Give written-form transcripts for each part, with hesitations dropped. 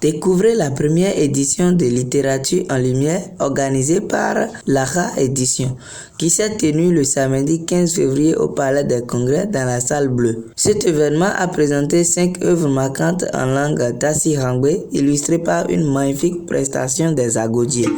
Découvrez la première édition de Littérature en Lumière organisée par Lara Édition, qui s'est tenue le samedi 15 février au Palais des Congrès dans la salle bleue. Cet événement a présenté 5 œuvres marquantes en langue Tassi-Rangbe, illustrées par une magnifique prestation des Agodiers.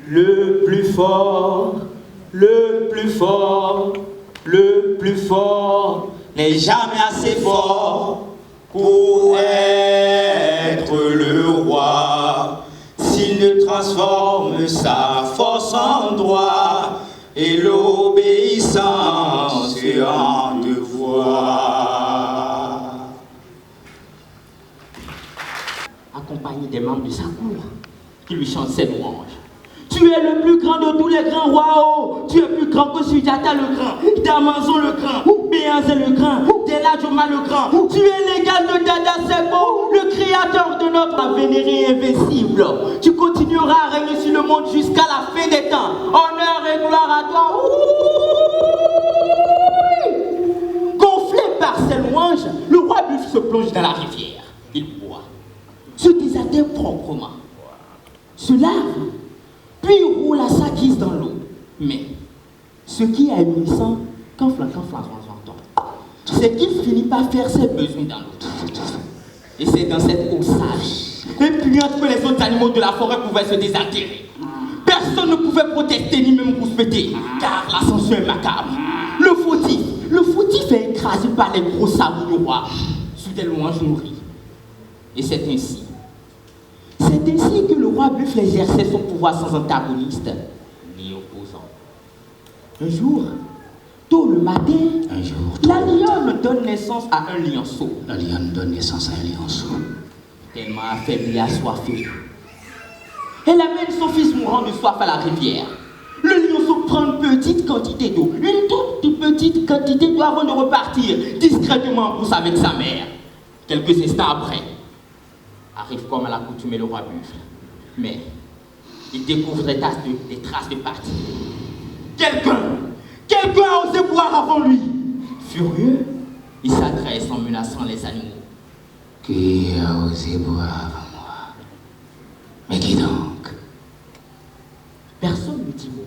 Le plus fort, le plus fort, le plus fort n'est jamais assez fort pour être le roi. S'il ne transforme sa force en droit et l'obéissance en devoir. Accompagné des membres de sa cour qui lui chantent ses louanges. Tu es le plus grand de tous les grands rois, oh. Tu es plus grand que Sujata le grand, Damanzon le grand, Béanzé le grand, Deladjoma le grand. Tu es l'égal de Dada Sebo, le créateur de notre vénéré invincible. Tu continueras à régner sur le monde jusqu'à la fin des temps. Honneur et gloire à toi. Gonflé par ses louanges, le roi Buffle se plonge dans la rivière. Il boit, se désatère proprement, se lave, puis roule à sa guise dans l'eau. Mais ce qui est éblouissant, quand c'est qu'il finit par faire ses besoins dans l'eau. Et c'est dans cette eau sage et puante que les autres animaux de la forêt pouvaient se désaltérer. Personne ne pouvait protester ni même rouspéter, car l'ascension est macabre. Le fautif est écrasé par les gros sabots du roi, sous des louanges nourries. Et c'est ainsi que le roi Buffle exerçait son pouvoir sans antagoniste ni opposant. Un jour, tôt le matin, la lionne donne naissance à un lionceau. Tellement affaibli et assoiffé. Elle amène son fils mourant de soif à la rivière. Le lionceau prend une petite quantité d'eau, une toute petite quantité d'eau avant de repartir discrètement en course avec sa mère. Quelques instants après, arrive comme à l'accoutumée le roi buffle. Mais il découvre des traces de pattes. Quelqu'un a osé boire avant lui. Furieux, il s'adresse en menaçant les animaux. Qui a osé boire avant moi? Mais qui donc? Personne ne dit mot.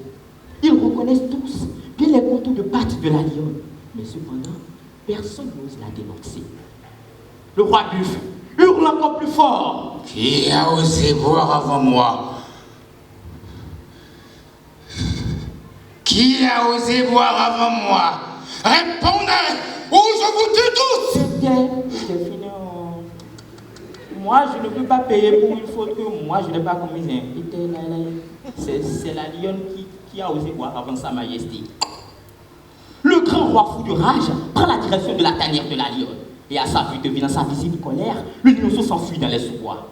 Ils reconnaissent tous bien les contours de pattes de la lionne. Mais cependant, personne n'ose la dénoncer. Le roi buffle hurle encore plus fort. Qui a osé boire avant moi? Qui a osé boire avant moi? Répondez ou je vous tue tous! C'était fini. Moi, je ne peux pas payer pour une faute que moi, je n'ai pas commise. C'est la lionne qui a osé boire avant sa majesté. Le grand roi fou de rage prend la direction de la tanière de la lionne. Et à sa vue, devinant sa visible colère, le lionceau s'enfuit dans les sous-bois.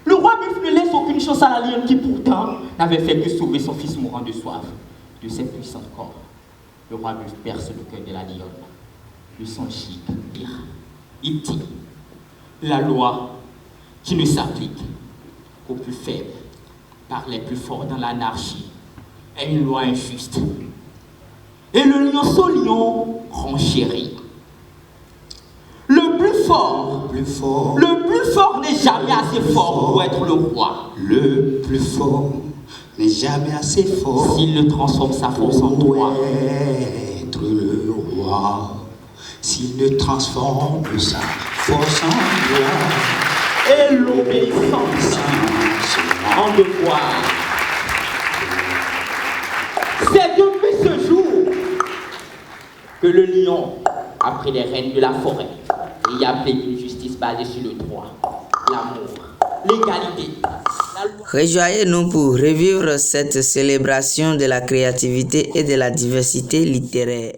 Le roi buffle ne laisse aucune chance à la lionne qui pourtant n'avait fait que sauver son fils mourant de soif. De ses puissants corps, le roi buffle perce le cœur de la lionne. Le sang gicle. Il dit: la loi qui ne s'applique qu'aux plus faibles par les plus forts dans l'anarchie est une loi injuste. Et le lionceau lion renchérit. Le plus fort n'est jamais assez fort pour être le roi. Le plus fort n'est jamais assez fort. S'il ne transforme sa force en droit. Être le roi. S'il ne transforme sa force en droit. Et l'obéissance en devoir. C'est depuis ce jour que le lion a pris les rênes de la forêt et y a appelé une justice basée sur le droit, l'amour, l'égalité. Rejoignez-nous pour revivre cette célébration de la créativité et de la diversité littéraire.